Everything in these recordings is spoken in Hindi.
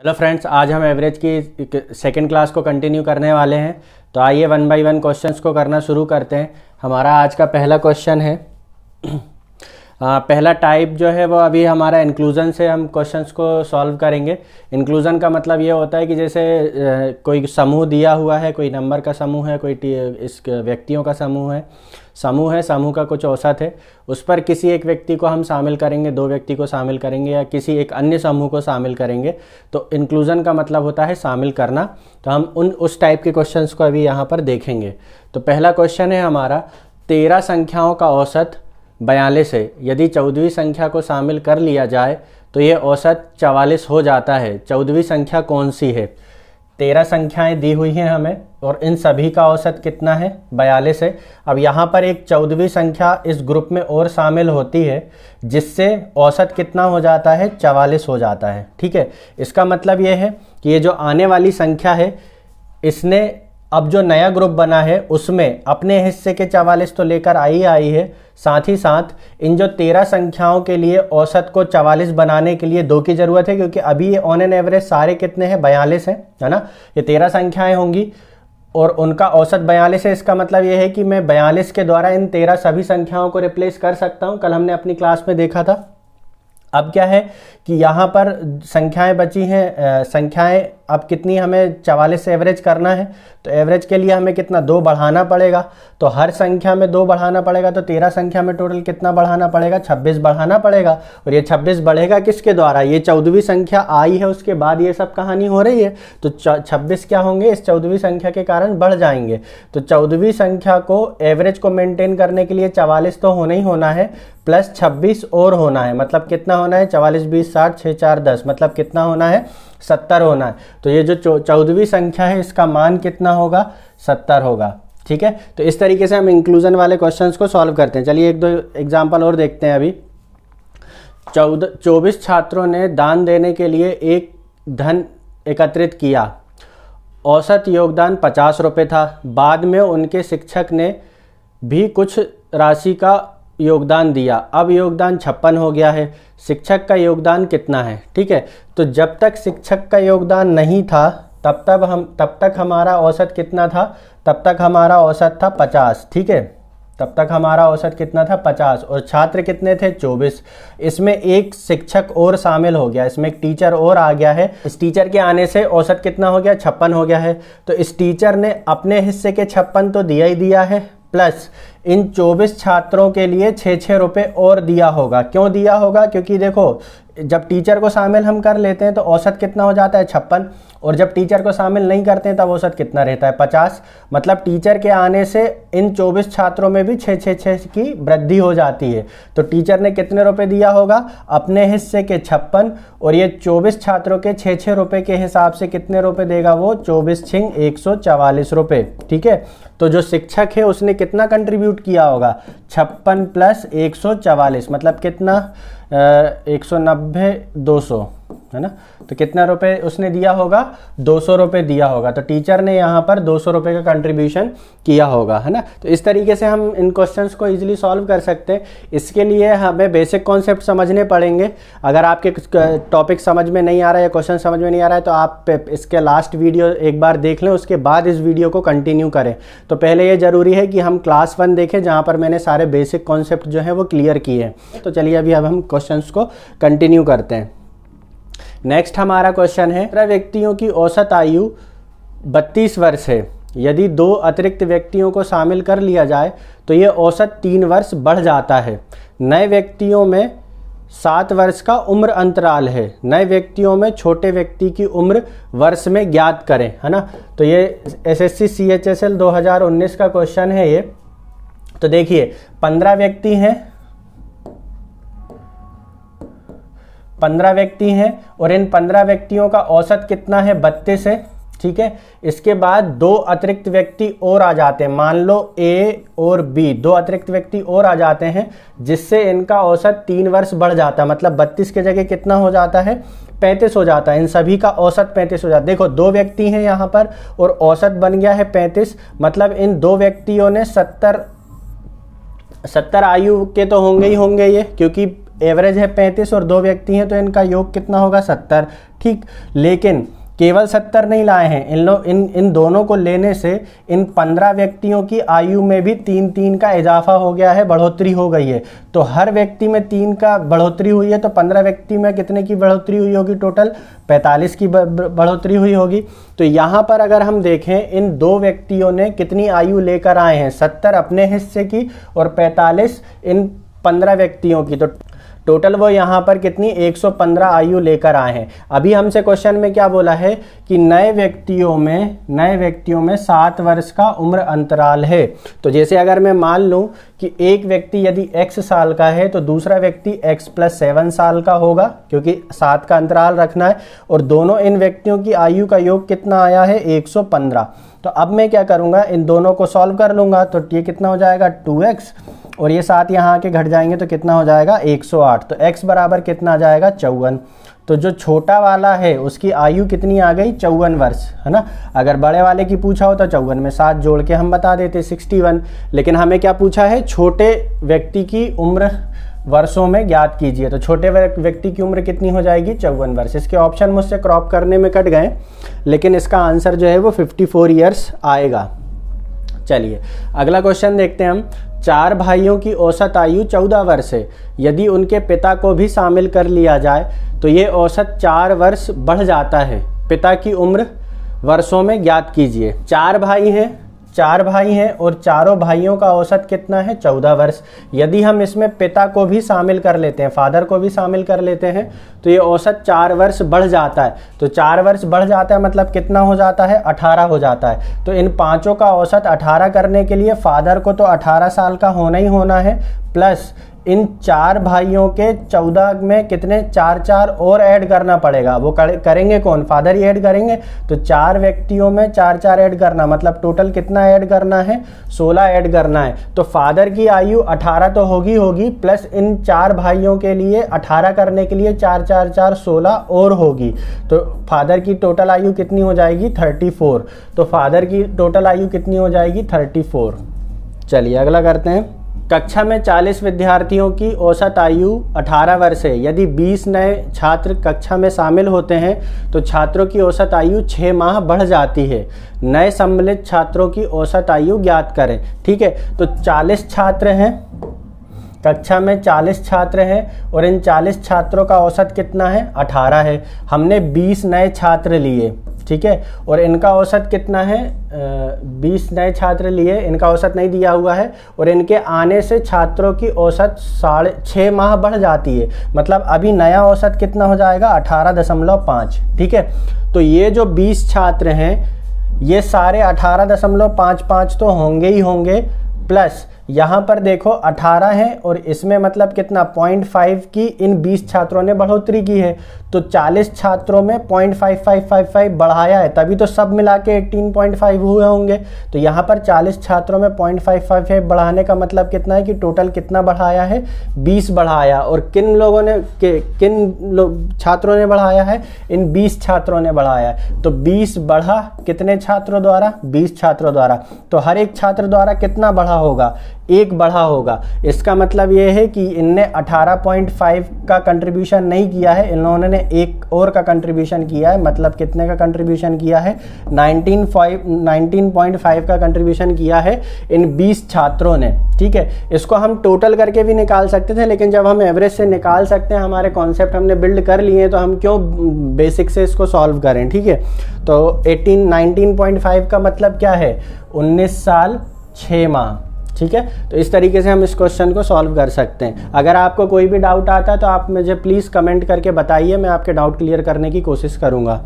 हेलो फ्रेंड्स, आज हम एवरेज की सेकंड क्लास को कंटिन्यू करने वाले हैं। तो आइए वन बाय वन क्वेश्चंस को करना शुरू करते हैं। हमारा आज का पहला क्वेश्चन है पहला टाइप जो है वो अभी हमारा इंक्लूजन से हम क्वेश्चंस को सॉल्व करेंगे। इंक्लूजन का मतलब ये होता है कि जैसे कोई समूह दिया हुआ है, कोई नंबर का समूह है, कोई इस व्यक्तियों का समूह है, समूह का कुछ औसत है, उस पर किसी एक व्यक्ति को हम शामिल करेंगे, दो व्यक्ति को शामिल करेंगे या किसी एक अन्य समूह को शामिल करेंगे। तो इंक्लूजन का मतलब होता है शामिल करना। तो हम उस टाइप के क्वेश्चंस को अभी यहाँ पर देखेंगे। तो पहला क्वेश्चन है हमारा, 13 संख्याओं का औसत 42 है। यदि 14वीं संख्या को शामिल कर लिया जाए तो ये औसत 44 हो जाता है। 14वीं संख्या कौन सी है? 13 संख्याएं दी हुई हैं हमें और इन सभी का औसत कितना है? 42 है। अब यहाँ पर एक 14वीं संख्या इस ग्रुप में और शामिल होती है जिससे औसत कितना हो जाता है? 44 हो जाता है। ठीक है, इसका मतलब ये है कि ये जो आने वाली संख्या है इसने अब जो नया ग्रुप बना है उसमें अपने हिस्से के 44 तो लेकर आई है, साथ ही साथ इन जो 13 संख्याओं के लिए औसत को 44 बनाने के लिए 2 की जरूरत है, क्योंकि अभी ये ऑन एन एवरेज सारे कितने हैं? 42 हैं, है ना। ये 13 संख्याएं होंगी और उनका औसत 42 है। इसका मतलब ये है कि मैं 42 के द्वारा इन 13 सभी संख्याओं को रिप्लेस कर सकता हूं। कल हमने अपनी क्लास में देखा था। अब क्या है कि यहाँ पर संख्याएं बची हैं, संख्याएं अब कितनी हमें 44 से एवरेज करना है। तो एवरेज के लिए हमें कितना? 2 बढ़ाना पड़ेगा। तो हर संख्या में 2 बढ़ाना पड़ेगा। तो 13 संख्या में टोटल कितना बढ़ाना पड़ेगा? 26 बढ़ाना पड़ेगा। और ये 26 बढ़ेगा किसके द्वारा? ये 14वीं संख्या आई है, उसके बाद ये सब कहानी हो रही है। तो 26 क्या होंगे? इस 14वीं संख्या के कारण बढ़ जाएंगे। तो 14वीं संख्या को एवरेज को मेंटेन करने के लिए 44 तो होना ही होना है, प्लस 26 और होना है। मतलब कितना होना है? 44 20 60 6 4 10, मतलब कितना होना है? 70 होना है। तो ये जो 14वीं संख्या है इसका मान कितना होगा? 70 होगा। ठीक है, तो इस तरीके से हम इंक्लूजन वाले क्वेश्चंस को सॉल्व करते हैं। चलिए एक दो एग्जांपल और देखते हैं। अभी 24 छात्रों ने दान देने के लिए एक धन एकत्रित किया। औसत योगदान 50 रुपये था। बाद में उनके शिक्षक ने भी कुछ राशि का योगदान दिया। अब योगदान 56 हो गया है। शिक्षक का योगदान कितना है? ठीक है, तो जब तक शिक्षक का योगदान नहीं था तब तक हमारा औसत कितना था? तब तक हमारा औसत था 50। ठीक है, तब तक हमारा औसत कितना था? 50। और छात्र कितने थे? 24। इसमें एक शिक्षक और शामिल हो गया, इसमें एक टीचर और आ गया है। इस टीचर के आने से औसत कितना हो गया? 56 हो गया है। तो इस टीचर ने अपने हिस्से के 56 तो दिया ही दिया है, प्लस इन 24 छात्रों के लिए 6-6 रुपये और दिया होगा। क्यों दिया होगा? क्योंकि देखो, जब टीचर को शामिल हम कर लेते हैं तो औसत कितना हो जाता है? 56। और जब टीचर को शामिल नहीं करते हैं तब औसत कितना रहता है? 50। मतलब टीचर के आने से इन 24 छात्रों में भी 6-6-6 की वृद्धि हो जाती है। तो टीचर ने कितने रुपए दिया होगा? अपने हिस्से के 56, और ये 24 छात्रों के 6-6 रुपये के हिसाब से कितने रुपए देगा वो? 24 छिंग 144 रुपये। ठीक है, तो जो शिक्षक है उसने कितना कंट्रीब्यूट किया होगा? 56 प्लस 144, मतलब कितना? 190 200, है ना। तो कितना रुपए उसने दिया होगा? 200 रुपये दिया होगा। तो टीचर ने यहाँ पर 200 रुपये का कंट्रीब्यूशन किया होगा, है ना। तो इस तरीके से हम इन क्वेश्चंस को इजीली सॉल्व कर सकते हैं। इसके लिए हमें बेसिक कॉन्सेप्ट समझने पड़ेंगे। अगर आपके टॉपिक समझ में नहीं आ रहा है या क्वेश्चन समझ में नहीं आ रहा है तो आप इसके लास्ट वीडियो एक बार देख लें, उसके बाद इस वीडियो को कंटिन्यू करें। तो पहले ये ज़रूरी है कि हम क्लास 1 देखें, जहाँ पर मैंने सारे बेसिक कॉन्सेप्ट जो है वो क्लियर किए हैं। तो चलिए अभी अब हम क्वेश्चंस को कंटिन्यू करते हैं। नेक्स्ट हमारा क्वेश्चन है, 13 व्यक्तियों की औसत आयु 32 वर्ष है। यदि 2 अतिरिक्त व्यक्तियों को शामिल कर लिया जाए तो ये औसत 3 वर्ष बढ़ जाता है। नए व्यक्तियों में 7 वर्ष का उम्र अंतराल है। नए व्यक्तियों में छोटे व्यक्ति की उम्र वर्ष में ज्ञात करें, है ना। तो ये SSC CHSL 2019 का क्वेश्चन है ये। तो देखिए 15 व्यक्ति हैं, 15 व्यक्ति हैं और इन 15 व्यक्तियों का औसत कितना है? 32 है। ठीक है, इसके बाद 2 अतिरिक्त व्यक्ति और आ जाते हैं। मान लो A और B, 2 अतिरिक्त व्यक्ति और आ जाते हैं जिससे इनका औसत 3 वर्ष बढ़ जाता है। मतलब 32 के जगह कितना हो जाता है? 35 हो जाता है। इन सभी का औसत 35 हो जाता है। देखो 2 व्यक्ति हैं यहाँ पर और औसत बन गया है 35। मतलब इन 2 व्यक्तियों ने 70 आयु के तो होंगे ही होंगे ये, क्योंकि एवरेज है 35 और 2 व्यक्ति हैं तो इनका योग कितना होगा 70। ठीक, लेकिन केवल 70 नहीं लाए हैं, इन दोनों को लेने से इन 15 व्यक्तियों की आयु में भी 3 का इजाफा हो गया है, बढ़ोतरी हो गई है। तो हर व्यक्ति में 3 का बढ़ोतरी हुई है, तो 15 व्यक्ति में कितने की बढ़ोतरी हुई होगी? टोटल 45 की बढ़ोतरी हुई होगी। तो यहाँ पर अगर हम देखें इन 2 व्यक्तियों ने कितनी आयु लेकर आए हैं, 70 अपने हिस्से की और 45 इन 15 व्यक्तियों की। तो टोटल वो यहाँ पर कितनी 115 आयु लेकर आए हैं। अभी हमसे क्वेश्चन में क्या बोला है कि नए व्यक्तियों में 7 वर्ष का उम्र अंतराल है। तो जैसे अगर मैं मान लूँ कि एक व्यक्ति यदि x साल का है तो दूसरा व्यक्ति x + 7 साल का होगा, क्योंकि 7 का अंतराल रखना है, और दोनों इन व्यक्तियों की आयु का योग कितना आया है 115। तो अब मैं क्या करूँगा, इन दोनों को सॉल्व कर लूँगा। तो ये कितना हो जाएगा 2x, और ये 7 यहाँ आके घट जाएंगे तो कितना हो जाएगा 108। तो x बराबर कितना आ जाएगा 54। तो जो छोटा वाला है उसकी आयु कितनी आ गई 54 वर्ष, है ना। अगर बड़े वाले की पूछा हो तो 54 में 7 जोड़ के हम बता देते 61। लेकिन हमें क्या पूछा है, छोटे व्यक्ति की उम्र वर्षों में ज्ञात कीजिए। तो छोटे व्यक्ति की उम्र कितनी हो जाएगी 54 वर्ष। इसके ऑप्शन मुझसे क्रॉप करने में कट गए, लेकिन इसका आंसर जो है वो 54 ईयर्स आएगा। चलिए अगला क्वेश्चन देखते हैं हम। 4 भाइयों की औसत आयु 14 वर्ष है। यदि उनके पिता को भी शामिल कर लिया जाए तो ये औसत 4 वर्ष बढ़ जाता है। पिता की उम्र वर्षों में ज्ञात कीजिए। 4 भाई हैं और चारों भाइयों का औसत कितना है 14 वर्ष। यदि हम इसमें पिता को भी शामिल कर लेते हैं, फादर को भी शामिल कर लेते हैं, तो ये औसत 4 वर्ष बढ़ जाता है। तो 4 वर्ष बढ़ जाता है मतलब कितना हो जाता है 18 हो जाता है। तो इन पांचों का औसत 18 करने के लिए फादर को तो 18 साल का होना ही होना है, प्लस इन 4 भाइयों के 14 में कितने 4 और ऐड करना पड़ेगा। वो करेंगे कौन, फादर ही ऐड करेंगे। तो 4 व्यक्तियों में 4 ऐड करना, मतलब टोटल कितना ऐड करना है 16 ऐड करना है। तो फादर की आयु 18 तो होगी, प्लस इन 4 भाइयों के लिए 18 करने के लिए 4 16 और होगी। तो फादर की टोटल आयु कितनी हो जाएगी 34। तो फादर की टोटल आयु कितनी हो जाएगी 34। चलिए अगला करते हैं। कक्षा में 40 विद्यार्थियों की औसत आयु 18 वर्ष है। यदि 20 नए छात्र कक्षा में शामिल होते हैं तो छात्रों की औसत आयु 6 माह बढ़ जाती है। नए सम्मिलित छात्रों की औसत आयु ज्ञात करें। ठीक है, तो 40 छात्र हैं, कक्षा में 40 छात्र हैं और इन 40 छात्रों का औसत कितना है 18 है। हमने 20 नए छात्र लिए, ठीक है, और इनका औसत कितना है 20 नए छात्र लिए, इनका औसत नहीं दिया हुआ है, और इनके आने से छात्रों की औसत 6.5 माह बढ़ जाती है। मतलब अभी नया औसत कितना हो जाएगा 18.5। ठीक है, तो ये जो 20 छात्र हैं ये सारे 18.55 तो होंगे ही होंगे, प्लस यहाँ पर देखो 18 है और इसमें मतलब कितना 0.5 की इन 20 छात्रों ने बढ़ोतरी की है। तो 40 छात्रों में 0.5555 बढ़ाया है, तभी तो सब मिला के 18.5 हुए होंगे। तो यहाँ पर 40 छात्रों में 0.555 बढ़ाने का मतलब कितना है कि टोटल कितना बढ़ाया है 20 बढ़ाया। और किन छात्रों ने बढ़ाया है, इन 20 छात्रों ने बढ़ाया है। तो 20 बढ़ा कितने छात्रों द्वारा 20 छात्रों द्वारा। तो हर एक छात्र द्वारा कितना बढ़ा होगा 1 बढ़ा होगा। इसका मतलब ये है कि इनने 18.5 का कंट्रीब्यूशन नहीं किया है, इन्होंने 1 और का कंट्रीब्यूशन किया है। मतलब कितने का कंट्रीब्यूशन किया है 19.5 का कंट्रीब्यूशन किया है इन 20 छात्रों ने। ठीक है, इसको हम टोटल करके भी निकाल सकते थे, लेकिन जब हम एवरेज से निकाल सकते हैं, हमारे कॉन्सेप्ट हमने बिल्ड कर लिए, तो हम क्यों बेसिक से इसको सॉल्व करें। ठीक है, तो 19.5 का मतलब क्या है 19 साल 6 माह। ठीक है, तो इस तरीके से हम इस क्वेश्चन को सॉल्व कर सकते हैं। अगर आपको कोई भी डाउट आता है तो आप मुझे प्लीज़ कमेंट करके बताइए, मैं आपके डाउट क्लियर करने की कोशिश करूँगा।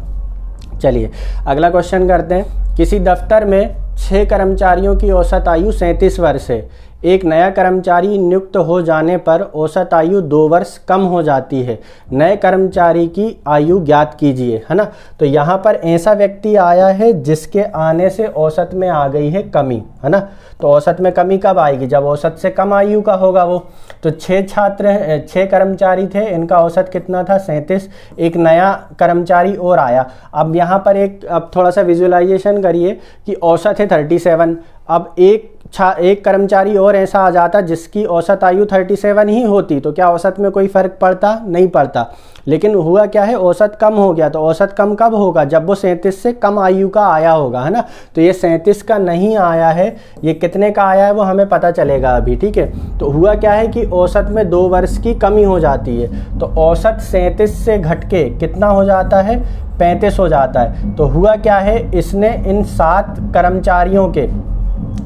चलिए अगला क्वेश्चन करते हैं। किसी दफ्तर में 6 कर्मचारियों की औसत आयु 37 वर्ष है। एक नया कर्मचारी नियुक्त हो जाने पर औसत आयु 2 वर्ष कम हो जाती है। नए कर्मचारी की आयु ज्ञात कीजिए, है ना। तो यहाँ पर ऐसा व्यक्ति आया है जिसके आने से औसत में आ गई है कमी, है ना। तो औसत में कमी कब आएगी, जब औसत से कम आयु का होगा वो। तो 6 कर्मचारी थे, इनका औसत कितना था 37। एक नया कर्मचारी और आया। अब यहाँ पर अब थोड़ा सा विजुअलाइजेशन करिए कि औसत है 37, अब एक कर्मचारी और ऐसा आ जाता जिसकी औसत आयु 37 ही होती, तो क्या औसत में कोई फ़र्क पड़ता? नहीं पड़ता। लेकिन हुआ क्या है, औसत कम हो गया। तो औसत कम कब होगा? जब वो 37 से कम आयु का आया होगा, है ना। तो ये 37 का नहीं आया है, ये कितने का आया है वो हमें पता चलेगा अभी, ठीक है। तो हुआ क्या है कि औसत में 2 वर्ष की कमी हो जाती है। तो औसत 37 से घट के कितना हो जाता है? 35 हो जाता है। तो हुआ क्या है, इसने इन 7 कर्मचारियों के,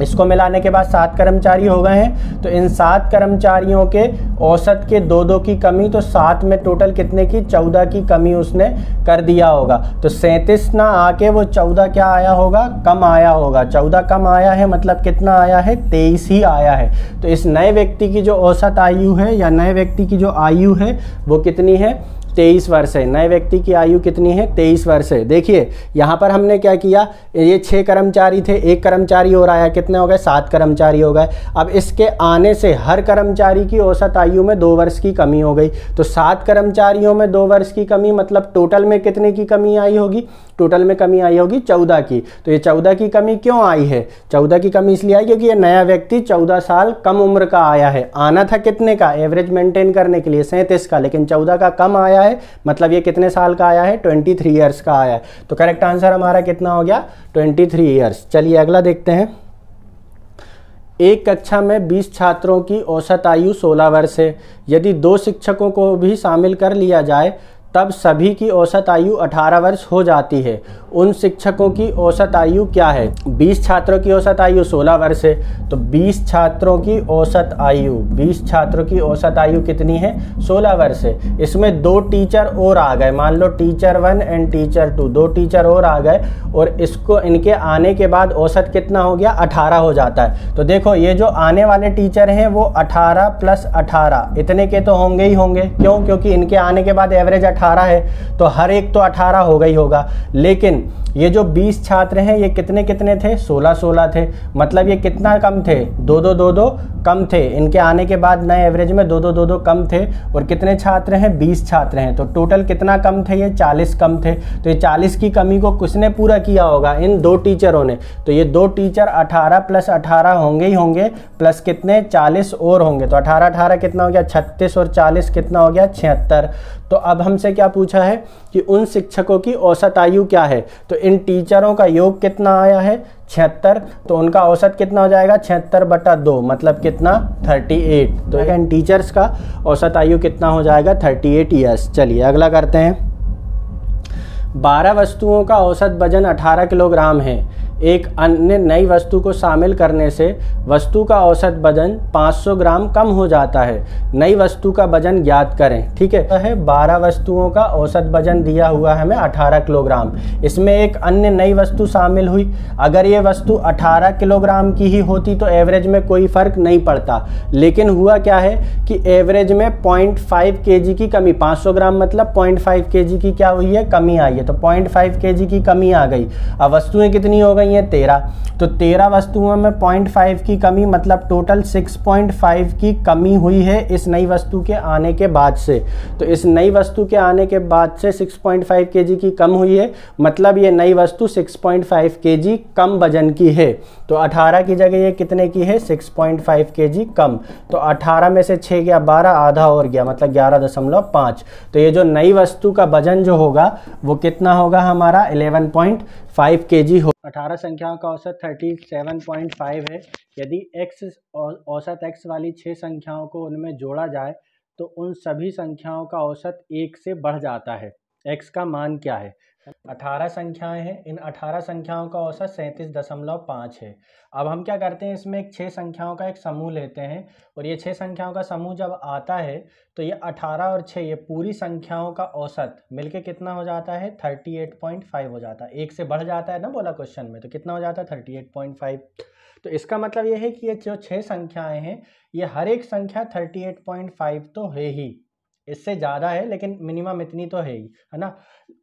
इसको मिलाने के बाद 7 कर्मचारी हो गए हैं। तो इन 7 कर्मचारियों के औसत के 2-2 की कमी, तो 7 में टोटल कितने की? 14 की कमी उसने कर दिया होगा। तो 37 ना आके वो 14 क्या आया होगा? कम आया होगा। 14 कम आया है मतलब कितना आया है? 23 ही आया है। तो इस नए व्यक्ति की जो औसत आयु है या नए व्यक्ति की जो आयु है वो कितनी है? 23 वर्ष है। नए व्यक्ति की आयु कितनी है? 23 वर्ष है। देखिए यहाँ पर हमने क्या किया, ये 6 कर्मचारी थे, एक कर्मचारी और आया, कितने हो गए? 7 कर्मचारी हो गए। अब इसके आने से हर कर्मचारी की औसत आयु में 2 वर्ष की कमी हो गई। तो 7 कर्मचारियों में 2 वर्ष की कमी मतलब टोटल में कितने की कमी आई होगी? टोटल में कमी आई होगी 14 की। तो ये 14 की कमी क्यों आई है? 14 की कमी इसलिए आई क्योंकि ये नया व्यक्ति 14 साल कम उम्र का आया है। आना था कितने का? एवरेज मेंटेन करने के लिए 37 का, लेकिन 14 का कम आया है, मतलब ये कितने साल का आया है? 23 ईयर्स का आया है। तो करेक्ट आंसर हमारा कितना हो गया? 23 ईयर्स। चलिए अगला देखते हैं। एक कक्षा में 20 छात्रों की औसत आयु 16 वर्ष है। यदि 2 शिक्षकों को भी शामिल कर लिया जाए तब सभी की औसत आयु 18 वर्ष हो जाती है। उन शिक्षकों की औसत आयु क्या है? 20 छात्रों की औसत आयु 16 वर्ष है। तो 20 छात्रों की औसत आयु कितनी है? 16 वर्ष है। इसमें 2 टीचर और आ गए, मान लो टीचर 1 एंड टीचर 2, 2 टीचर और आ गए, और इसको इनके आने के बाद औसत कितना हो गया? 18 हो जाता है। तो देखो ये जो आने वाले टीचर हैं वो 18 + 18 इतने के तो होंगे ही होंगे। क्यों? क्योंकि इनके आने के बाद एवरेज 18 है, तो हर एक तो 18 हो गई होगा। लेकिन ये जो 20 छात्र हैं ये कितने कितने थे? 16 थे। मतलब ये कितना कम थे? 2 कम थे। इनके आने के बाद नए एवरेज में 2 कम थे। और कितने छात्र हैं? 20 छात्र हैं। तो टोटल कितना कम थे? ये 40 कम थे। तो ये 40 की कमी को किसने पूरा किया होगा? इन 2 टीचरों ने। तो ये 2 टीचर 18 + 18 होंगे ही होंगे, प्लस कितने? 40 और होंगे। तो 18 कितना हो गया? 36, और 40 कितना हो गया? 76। तो अब हमसे क्या पूछा है कि उन शिक्षकों की औसत आयु क्या है? तो इन टीचरों का योग कितना आया है? 76। तो उनका औसत कितना हो जाएगा? 76/2 मतलब कितना? 38। तो इन टीचर्स का औसत आयु कितना हो जाएगा? 38 ईयर्स। चलिए अगला करते हैं। 12 वस्तुओं का औसत वजन 18 किलोग्राम है। एक अन्य नई वस्तु को शामिल करने से वस्तु का औसत वजन 500 ग्राम कम हो जाता है। नई वस्तु का वजन ज्ञात करें। ठीक है, 12 वस्तुओं का औसत वजन दिया हुआ है हमें 18 किलोग्राम। इसमें एक अन्य नई वस्तु शामिल हुई। अगर ये वस्तु 18 किलोग्राम की ही होती तो एवरेज में कोई फर्क नहीं पड़ता, लेकिन हुआ क्या है कि एवरेज में 0.5 kg की कमी, 500 ग्राम मतलब 0.5 kg की क्या हुई है? कमी आई है। तो 0.5 kg की कमी आ गई। अब वस्तुएं कितनी हो गई हैं? 13। तो 13 वस्तुओं में 0.5 की कमी मतलब टोटल 6.5 की कमी हुई है इस नई वस्तु के आने के बाद से। तो इस नई वस्तु के आने के बाद से 6.5 kg की कम हुई है, मतलब ये नई वस्तु 6.5 kg कम वजन की है। तो 18 की जगह ये कितने की है? 6.5 kg कम। तो 18 में से 6 गया 12, आधा और गया मतलब 11.5। तो ये जो नई वस्तु का वजन जो होगा वो कितना होगा हमारा? 11.5 kg हो। 18 संख्याओं का औसत 37.5 है। यदि औसत x वाली 6 संख्याओं को उनमें जोड़ा जाए तो उन सभी संख्याओं का औसत 1 से बढ़ जाता है। x का मान क्या है? 18 संख्याएं हैं, इन 18 संख्याओं का औसत 37.5 है। अब हम क्या करते हैं, इसमें एक 6 संख्याओं का एक समूह लेते हैं, और ये 6 संख्याओं का समूह जब आता है तो ये 18 और 6 ये पूरी संख्याओं का औसत मिलके कितना हो जाता है? 38.5 हो जाता है। 1 से बढ़ जाता है ना, बोला क्वेश्चन में, तो कितना हो जाता है? 38.5। तो इसका मतलब ये है कि ये जो 6 संख्याएं हैं ये हर एक संख्या 38.5 तो है ही, इससे ज़्यादा है लेकिन मिनिमम इतनी तो है ही, है ना।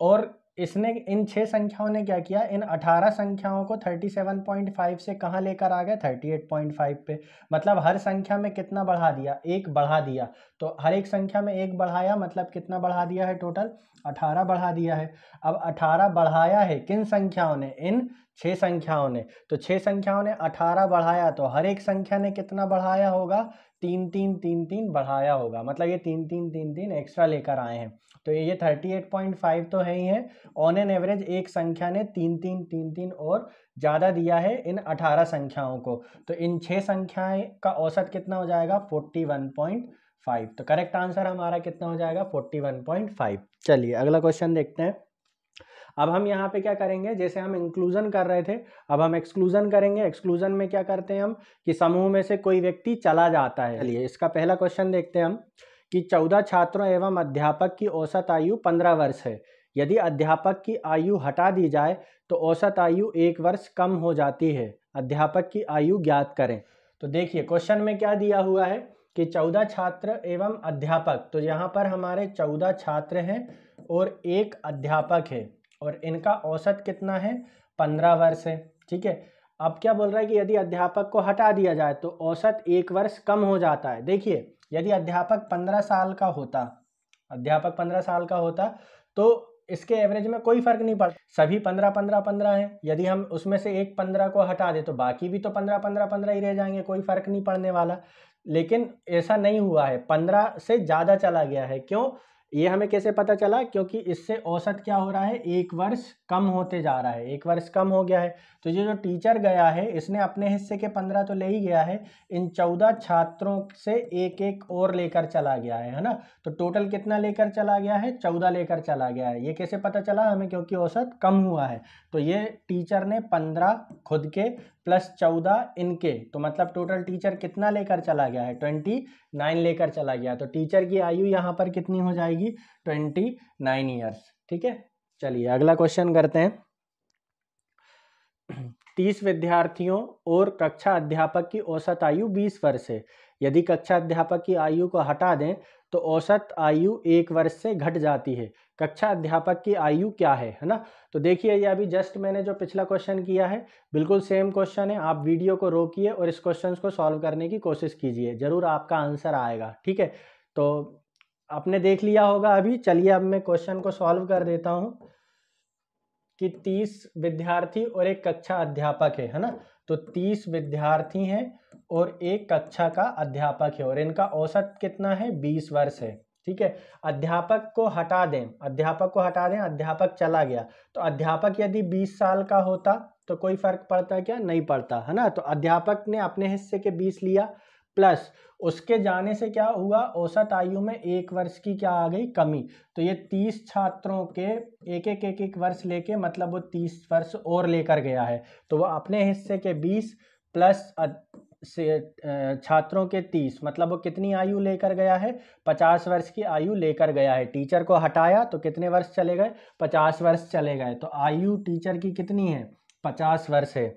और इसने इन 6 संख्याओं ने क्या किया, इन 18 संख्याओं को 37.5 से कहाँ लेकर आ गया? 38.5 पे। मतलब हर संख्या में कितना बढ़ा दिया? 1 बढ़ा दिया। तो हर एक संख्या में एक बढ़ाया, मतलब कितना बढ़ा दिया है, टोटल 18 बढ़ा दिया है। अब 18 बढ़ाया है किन संख्याओं ने, इन 6 संख्याओं ने। तो 6 संख्याओं ने 18 बढ़ाया, तो हर एक संख्या ने कितना बढ़ाया होगा, 3 3 3 3 बढ़ाया होगा, मतलब ये 3 3 3 3 एक्स्ट्रा लेकर आए हैं। तो ये 38.5 तो है ही है। ऑन एन एवरेज एक संख्या ने 3 3 3 3 और ज़्यादा दिया है इन 18 संख्याओं को। तो इन 6 संख्याएं का औसत कितना हो जाएगा, 41.5। तो करेक्ट आंसर हमारा कितना हो जाएगा, 41.5। चलिए अगला क्वेश्चन देखते हैं। अब हम यहाँ पे क्या करेंगे, जैसे हम इंक्लूजन कर रहे थे, अब हम एक्सक्लूजन करेंगे। एक्सक्लूजन में क्या करते हैं हम, कि समूह में से कोई व्यक्ति चला जाता है। चलिए इसका पहला क्वेश्चन देखते हैं हम, कि 14 छात्रों एवं अध्यापक की औसत आयु 15 वर्ष है। यदि अध्यापक की आयु हटा दी जाए तो औसत आयु 1 वर्ष कम हो जाती है। अध्यापक की आयु ज्ञात करें। तो देखिए क्वेश्चन में क्या दिया हुआ है कि 14 छात्र एवं अध्यापक, तो यहाँ पर हमारे 14 छात्र हैं और एक अध्यापक है और इनका औसत कितना है, 15 वर्ष है। ठीक है, अब क्या बोल रहा है कि यदि अध्यापक को हटा दिया जाए तो औसत 1 वर्ष कम हो जाता है। देखिए यदि अध्यापक 15 साल का होता, अध्यापक 15 साल का होता तो इसके एवरेज में कोई फर्क नहीं पड़ता, सभी 15 15 15 हैं। यदि हम उसमें से एक 15 को हटा दे तो बाकी भी तो 15 15 15 ही रह जाएंगे, कोई फर्क नहीं पड़ने वाला। लेकिन ऐसा नहीं हुआ है, 15 से ज़्यादा चला गया है। क्यों, ये हमें कैसे पता चला, क्योंकि इससे औसत क्या हो रहा है, 1 वर्ष कम होते जा रहा है, 1 वर्ष कम हो गया है। तो ये जो टीचर गया है इसने अपने हिस्से के 15 तो ले ही गया है, इन 14 छात्रों से एक एक और लेकर चला गया है ना। तो टोटल कितना लेकर चला गया है, 14 लेकर चला गया है। ये कैसे पता चला हमें, क्योंकि औसत कम हुआ है। तो ये टीचर ने 15 खुद के प्लस 14 इनके, तो मतलब टोटल टीचर कितना लेकर चला गया है, 29 लेकर चला गया। तो टीचर की आयु यहाँ पर कितनी हो जाएगी, 29 ईयर्स। ठीक है, चलिए अगला क्वेश्चन करते हैं। 30 विद्यार्थियों और कक्षा अध्यापक की औसत आयु 20 वर्ष है। यदि कक्षा अध्यापक की आयु को हटा दें तो औसत आयु 1 वर्ष से घट जाती है। कक्षा अध्यापक की आयु क्या है ना। तो देखिए ये अभी जस्ट मैंने जो पिछला क्वेश्चन किया है बिल्कुल सेम क्वेश्चन है। आप वीडियो को रोकिए और इस क्वेश्चन को सॉल्व करने की कोशिश कीजिए, जरूर आपका आंसर आएगा। ठीक है, तो आपने देख लिया होगा अभी। चलिए अब मैं क्वेश्चन को सॉल्व कर देता हूँ कि 30 विद्यार्थी और एक कक्षा अध्यापक है ना। तो 30 विद्यार्थी हैं और एक कक्षा का अध्यापक है और इनका औसत कितना है, 20 वर्ष है। ठीक है, अध्यापक को हटा दें, अध्यापक को हटा दें, अध्यापक चला गया। तो अध्यापक यदि 20 साल का होता तो कोई फर्क पड़ता क्या, नहीं पड़ता है ना। तो अध्यापक ने अपने हिस्से के 20 लिया, प्लस उसके जाने से क्या हुआ, औसत आयु में 1 वर्ष की क्या आ गई, कमी। तो ये 30 छात्रों के एक वर्ष लेके, मतलब वो 30 वर्ष और लेकर गया है। तो वो अपने हिस्से के 20 प्लस छात्रों के 30, मतलब वो कितनी आयु लेकर गया है, 50 वर्ष की आयु लेकर गया है। टीचर को हटाया तो कितने वर्ष चले गए, 50 वर्ष चले गए। तो आयु टीचर की कितनी है, 50 वर्ष है।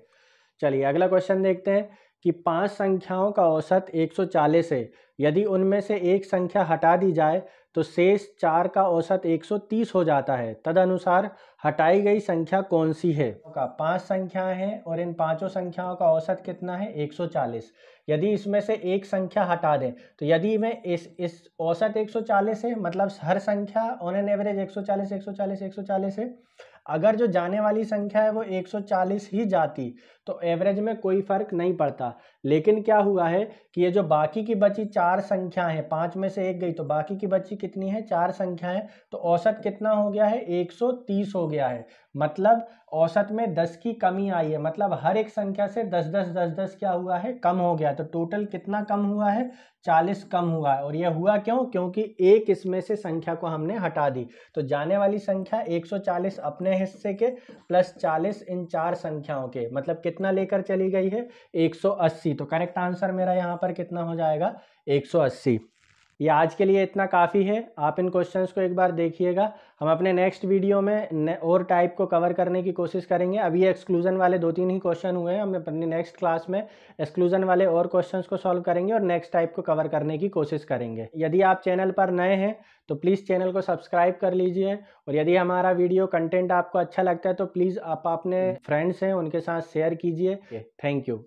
चलिए अगला क्वेश्चन देखते हैं कि 5 संख्याओं का औसत 140 है। यदि उनमें से एक संख्या हटा दी जाए तो शेष 4 का औसत 130 हो जाता है। तदनुसार हटाई गई संख्या कौन सी है। 5 संख्याएं हैं और इन पांचों संख्याओं का औसत कितना है, 140। यदि इसमें से एक संख्या हटा दें तो यदि मैं इस औसत 140 है, मतलब हर संख्या ऑन एन एवरेज 140 140 140 है। अगर जो जाने वाली संख्या है वो 140 ही जाती तो एवरेज में कोई फर्क नहीं पड़ता। लेकिन क्या हुआ है कि ये जो बाकी की बची 4 संख्या है, 5 में से एक गई तो बाकी की बची कितनी है, 4 संख्या है। तो औसत कितना हो गया है, 130 हो गया है। मतलब औसत में 10 की कमी आई है, मतलब हर एक संख्या से 10 10 10 10 क्या हुआ है, कम हो गया। तो टोटल कितना कम हुआ है, 40 कम हुआ है। और यह हुआ क्यों, क्योंकि एक इसमें से संख्या को हमने हटा दी। तो जाने वाली संख्या 140 अपने हिस्से के प्लस 40 इन 4 संख्याओं के, मतलब कितना लेकर चली गई है, 180। तो करेक्ट आंसर मेरा यहाँ पर कितना हो जाएगा, 180। ये आज के लिए इतना काफ़ी है। आप इन क्वेश्चंस को एक बार देखिएगा। हम अपने नेक्स्ट वीडियो में और टाइप को कवर करने की कोशिश करेंगे। अभी एक्सक्लूजन वाले 2-3 ही क्वेश्चन हुए हैं। हम अपनी नेक्स्ट क्लास में एक्सक्लूजन वाले और क्वेश्चंस को सॉल्व करेंगे और नेक्स्ट टाइप को कवर करने की कोशिश करेंगे। यदि आप चैनल पर नए हैं तो प्लीज़ चैनल को सब्सक्राइब कर लीजिए और यदि हमारा वीडियो कंटेंट आपको अच्छा लगता है तो प्लीज़ आप अपने फ्रेंड्स हैं उनके साथ शेयर कीजिए। Thank you.